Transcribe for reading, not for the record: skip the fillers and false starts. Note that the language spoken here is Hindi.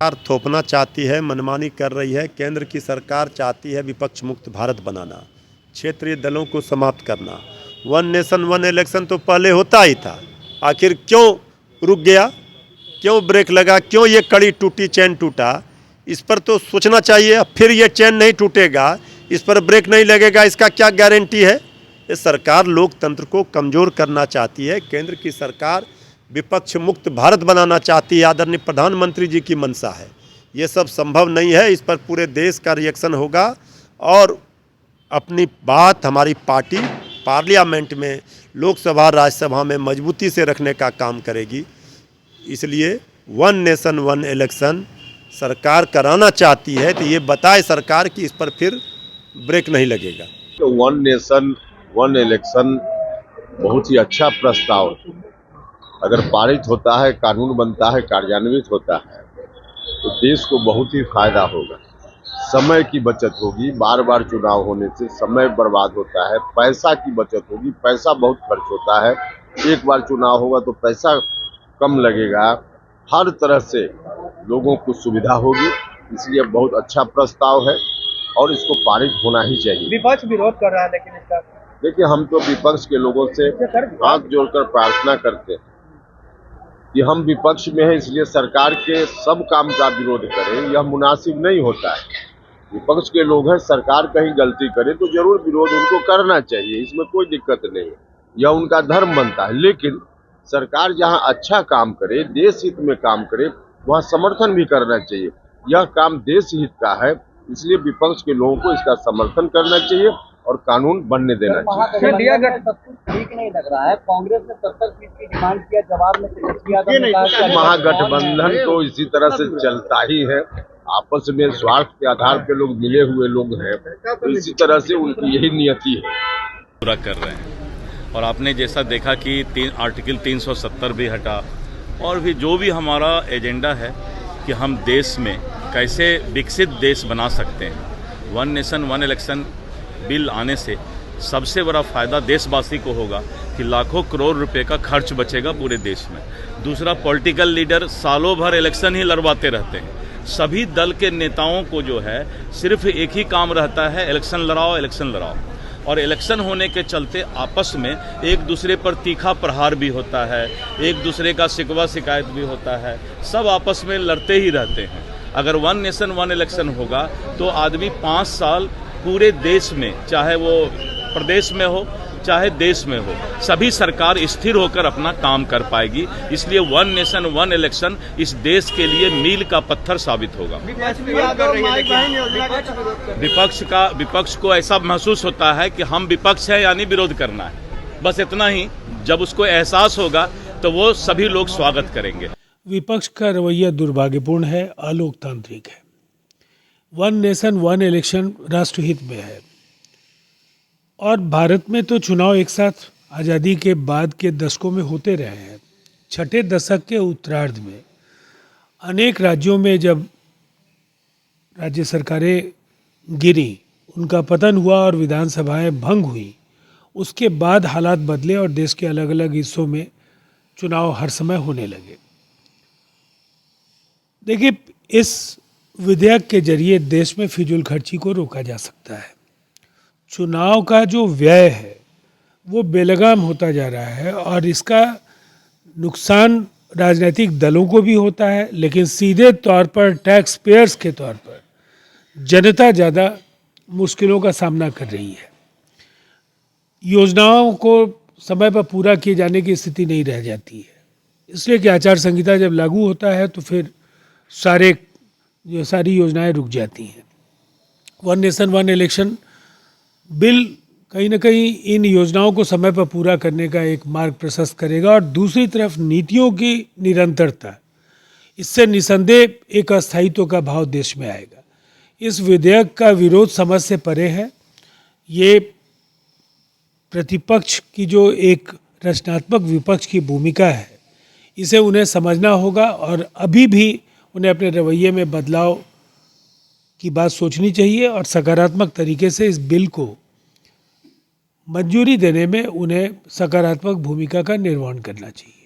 सरकार थोपना चाहती है, मनमानी कर रही है। केंद्र की सरकार चाहती है विपक्ष मुक्त भारत बनाना, क्षेत्रीय दलों को समाप्त करना। वन नेशन वन इलेक्शन तो पहले होता ही था, आखिर क्यों रुक गया, क्यों ब्रेक लगा, क्यों ये कड़ी टूटी, चैन टूटा? इस पर तो सोचना चाहिए। अब फिर ये चैन नहीं टूटेगा, इस पर ब्रेक नहीं लगेगा, इसका क्या गारंटी है? ये सरकार लोकतंत्र को कमज़ोर करना चाहती है। केंद्र की सरकार विपक्ष मुक्त भारत बनाना चाहती है। आदरणीय प्रधानमंत्री जी की मंशा है। ये सब संभव नहीं है। इस पर पूरे देश का रिएक्शन होगा और अपनी बात हमारी पार्टी पार्लियामेंट में, लोकसभा, राज्यसभा में मजबूती से रखने का काम करेगी। इसलिए वन नेशन वन इलेक्शन सरकार कराना चाहती है, तो ये बताए सरकार कि इस पर फिर ब्रेक नहीं लगेगा। तो वन नेशन वन इलेक्शन बहुत ही अच्छा प्रस्ताव है। अगर पारित होता है, कानून बनता है, कार्यान्वित होता है, तो देश को बहुत ही फायदा होगा। समय की बचत होगी, बार बार चुनाव होने से समय बर्बाद होता है। पैसा की बचत होगी, पैसा बहुत खर्च होता है। एक बार चुनाव होगा तो पैसा कम लगेगा। हर तरह से लोगों को सुविधा होगी। इसलिए बहुत अच्छा प्रस्ताव है और इसको पारित होना ही चाहिए। विपक्ष विरोध कर रहा है, लेकिन इसका देखिए, हम तो विपक्ष के लोगों से हाथ जोड़कर प्रार्थना करते हैं कि हम विपक्ष में हैं, इसलिए सरकार के सब काम का विरोध करें, यह मुनासिब नहीं होता है। विपक्ष के लोग हैं, सरकार कहीं गलती करे तो जरूर विरोध उनको करना चाहिए, इसमें कोई दिक्कत नहीं है, यह उनका धर्म बनता है। लेकिन सरकार जहां अच्छा काम करे, देश हित में काम करे, वहां समर्थन भी करना चाहिए। यह काम देश हित का है, इसलिए विपक्ष के लोगों को इसका समर्थन करना चाहिए और कानून बनने देना चाहिए। ठीक नहीं लग रहा है। कांग्रेस ने 70 सीट की डिमांड किया, जवाब में तेजस्वी यादव ने कहा कि महागठबंधन तो इसी तरह से चलता ही है। आपस में स्वार्थ के आधार पे लोग मिले हुए लोग हैं, तो इसी तरह से उनकी यही नियति है। पूरा कर रहे हैं और आपने जैसा देखा कि आर्टिकल 370 भी हटा और भी जो भी हमारा एजेंडा है कि हम देश में कैसे विकसित देश बना सकते हैं। One nation one election bill आने से सबसे बड़ा फ़ायदा देशवासी को होगा कि लाखों करोड़ रुपए का खर्च बचेगा पूरे देश में। दूसरा, पॉलिटिकल लीडर सालों भर इलेक्शन ही लड़वाते रहते हैं। सभी दल के नेताओं को जो है सिर्फ एक ही काम रहता है, इलेक्शन लड़ाओ, इलेक्शन लड़ाओ। और इलेक्शन होने के चलते आपस में एक दूसरे पर तीखा प्रहार भी होता है, एक दूसरे का शिकवा शिकायत भी होता है, सब आपस में लड़ते ही रहते हैं। अगर वन नेशन वन इलेक्शन होगा तो आदमी 5 साल पूरे देश में, चाहे वो प्रदेश में हो चाहे देश में हो, सभी सरकार स्थिर होकर अपना काम कर पाएगी। इसलिए वन नेशन वन इलेक्शन इस देश के लिए मील का पत्थर साबित होगा। विपक्ष को ऐसा महसूस होता है कि हम विपक्ष है यानी विरोध करना है, बस इतना ही। जब उसको एहसास होगा तो वो सभी लोग स्वागत करेंगे। विपक्ष का रवैया दुर्भाग्यपूर्ण है, अलोकतांत्रिक है। वन नेशन वन इलेक्शन राष्ट्रहित में है और भारत में तो चुनाव एक साथ आज़ादी के बाद के दशकों में होते रहे हैं। छठे दशक के उत्तरार्ध में अनेक राज्यों में जब राज्य सरकारें गिरी, उनका पतन हुआ और विधानसभाएं भंग हुई, उसके बाद हालात बदले और देश के अलग अलग हिस्सों में चुनाव हर समय होने लगे। देखिए, इस विधेयक के जरिए देश में फिजूल खर्ची को रोका जा सकता है। चुनाव का जो व्यय है वो बेलगाम होता जा रहा है और इसका नुकसान राजनीतिक दलों को भी होता है, लेकिन सीधे तौर पर टैक्स पेयर्स के तौर पर जनता ज़्यादा मुश्किलों का सामना कर रही है। योजनाओं को समय पर पूरा किए जाने की स्थिति नहीं रह जाती है, इसलिए कि आचार संहिता जब लागू होता है तो फिर सारी योजनाएं रुक जाती हैं। One nation one election bill कहीं ना कहीं इन योजनाओं को समय पर पूरा करने का एक मार्ग प्रशस्त करेगा और दूसरी तरफ नीतियों की निरंतरता, इससे निसंदेह एक अस्थायित्व का भाव देश में आएगा। इस विधेयक का विरोध समझ से परे है। ये प्रतिपक्ष की जो एक रचनात्मक विपक्ष की भूमिका है, इसे उन्हें समझना होगा और अभी भी उन्हें अपने रवैये में बदलाव की बात सोचनी चाहिए और सकारात्मक तरीके से इस बिल को मंजूरी देने में उन्हें सकारात्मक भूमिका का निर्वहन करना चाहिए।